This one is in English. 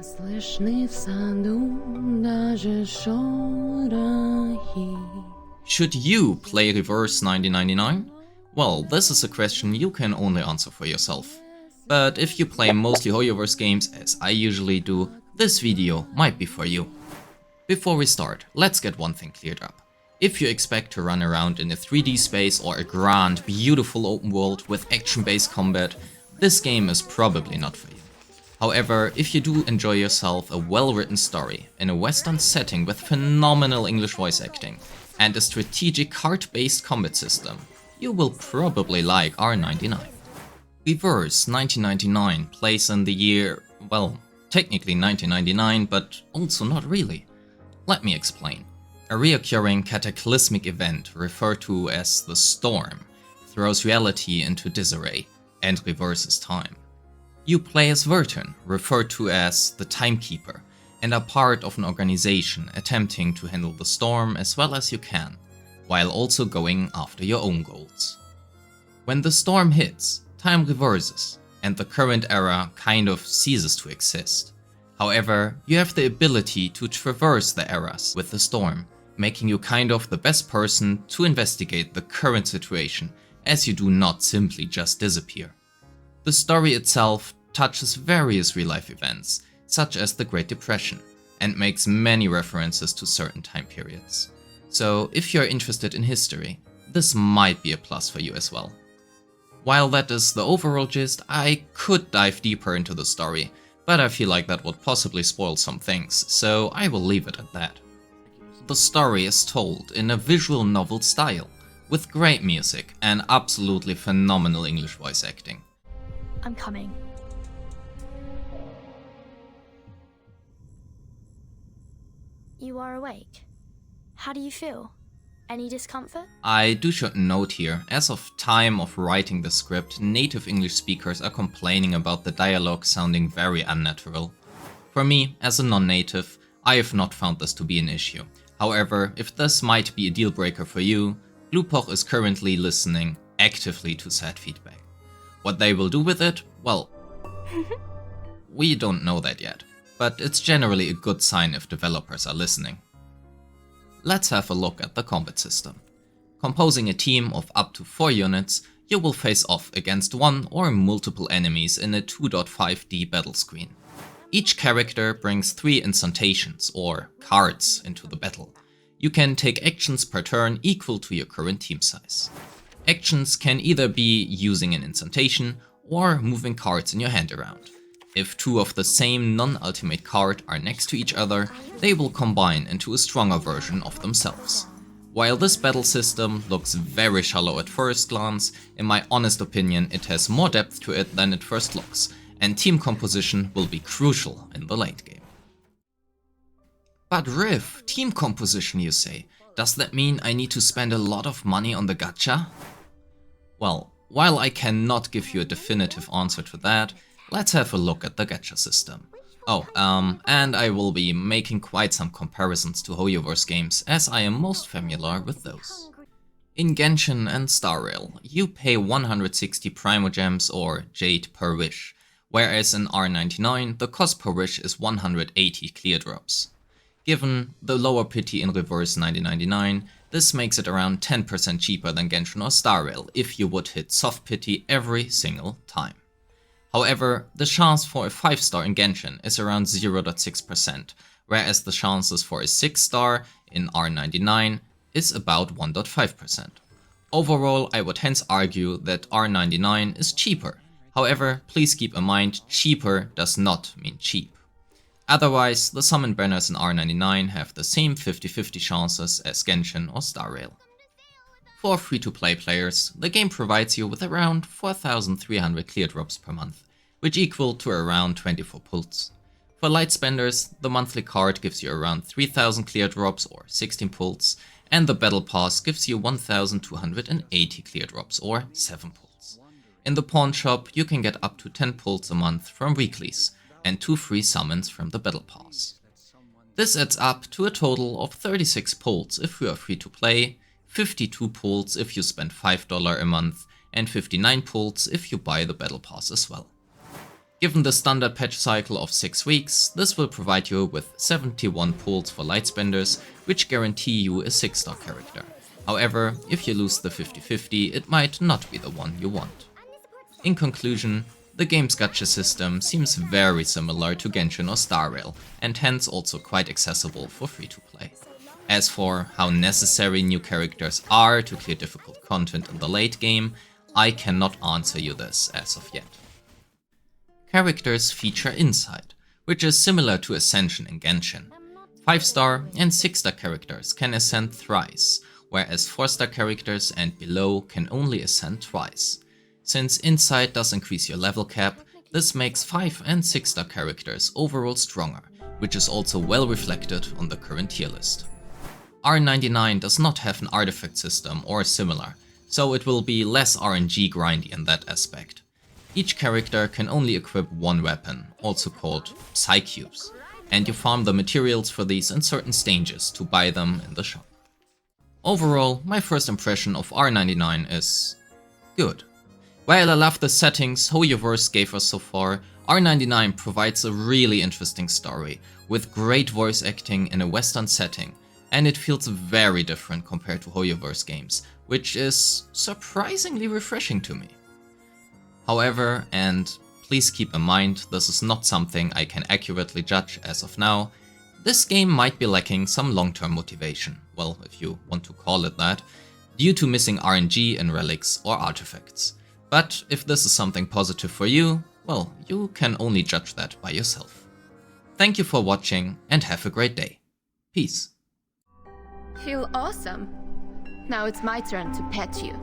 Слышны в саду даже шорохи. Should you play Reverse 1999? Well, this is a question you can only answer for yourself. But if you play mostly Hoyoverse games, as I usually do, this video might be for you. Before we start, let's get one thing cleared up. If you expect to run around in a 3D space or a grand, beautiful open world with action-based combat, this game is probably not for you. However, if you do enjoy yourself a well-written story in a Western setting with phenomenal English voice acting and a strategic card-based combat system, you will probably like R99. Reverse 1999 plays in the year, well, technically 1999, but also not really. Let me explain. A reoccurring cataclysmic event referred to as the Storm throws reality into disarray and reverses time. You play as Verton, referred to as the Timekeeper, and are part of an organization attempting to handle the storm as well as you can, while also going after your own goals. When the storm hits, time reverses, and the current era kind of ceases to exist. However, you have the ability to traverse the eras with the storm, making you kind of the best person to investigate the current situation, as you do not simply just disappear. The story itself touches various real-life events, such as the Great Depression, and makes many references to certain time periods. So if you're interested in history, this might be a plus for you as well. While that is the overall gist, I could dive deeper into the story, but I feel like that would possibly spoil some things, so I will leave it at that. The story is told in a visual novel style, with great music and absolutely phenomenal English voice acting. I'm coming. You are awake. How do you feel? Any discomfort? I should note here, as of time of writing the script, native English speakers are complaining about the dialogue sounding very unnatural. For me, as a non-native, I have not found this to be an issue. However, if this might be a deal breaker for you, Bluepoch is currently listening actively to said feedback. What they will do with it, well, we don't know that yet, but it's generally a good sign if developers are listening. Let's have a look at the combat system. Composing a team of up to 4 units, you will face off against one or multiple enemies in a 2.5D battle screen. Each character brings 3 instantations, or cards, into the battle. You can take actions per turn equal to your current team size. Actions can either be using an instantation or moving cards in your hand around. If 2 of the same non-ultimate card are next to each other, they will combine into a stronger version of themselves. While this battle system looks very shallow at first glance, in my honest opinion it has more depth to it than it first looks, and team composition will be crucial in the late game. But Riff, team composition you say? Does that mean I need to spend a lot of money on the gacha? Well, while I cannot give you a definitive answer to that, let's have a look at the gacha system. Oh, and I will be making quite some comparisons to Hoyoverse games, as I am most familiar with those. In Genshin and Starrail, you pay 160 Primogems or Jade per wish, whereas in R99 the cost per wish is 180 clear drops. Given the lower pity in Reverse 1999, this makes it around 10% cheaper than Genshin or Starrail if you would hit soft pity every single time. However, the chance for a 5-star in Genshin is around 0.6%, whereas the chances for a 6-star in R99 is about 1.5%. Overall, I would hence argue that R99 is cheaper. However, please keep in mind, cheaper does not mean cheap. Otherwise, the summon banners in R99 have the same 50-50 chances as Genshin or Starrail. For free-to-play players, the game provides you with around 4,300 clear drops per month, which equal to around 24 pulls. For light spenders, the monthly card gives you around 3,000 clear drops or 16 pulls, and the battle pass gives you 1,280 clear drops or 7 pulls. In the pawn shop, you can get up to 10 pulls a month from weeklies, and 2 free summons from the battle pass. This adds up to a total of 36 pulls if you are free to play, 52 pulls if you spend $5 a month, and 59 pulls if you buy the battle pass as well. Given the standard patch cycle of 6 weeks, this will provide you with 71 pulls for Lightspenders, which guarantee you a 6-star character. However, if you lose the 50-50, it might not be the one you want. In conclusion, the game's gacha system seems very similar to Genshin or Starrail, and hence also quite accessible for free-to-play. As for how necessary new characters are to clear difficult content in the late game, I cannot answer you this as of yet. Characters feature insight, which is similar to Ascension in Genshin. 5-star and 6-star characters can ascend thrice, whereas 4-star characters and below can only ascend twice. Since insight does increase your level cap, this makes 5 and 6-star characters overall stronger, which is also well reflected on the current tier list. R99 does not have an artifact system or similar, so it will be less RNG grindy in that aspect. Each character can only equip one weapon, also called Psycubes, and you farm the materials for these in certain stages to buy them in the shop. Overall, my first impression of R99 is good. While I love the settings Hoyoverse gave us so far, R99 provides a really interesting story, with great voice acting in a western setting, and it feels very different compared to Hoyoverse games, which is surprisingly refreshing to me. However, and please keep in mind this is not something I can accurately judge as of now, this game might be lacking some long-term motivation, well, if you want to call it that, due to missing RNG in relics or artifacts. But if this is something positive for you, well, you can only judge that by yourself. Thank you for watching and have a great day. Peace. Feel awesome. Now it's my turn to pet you.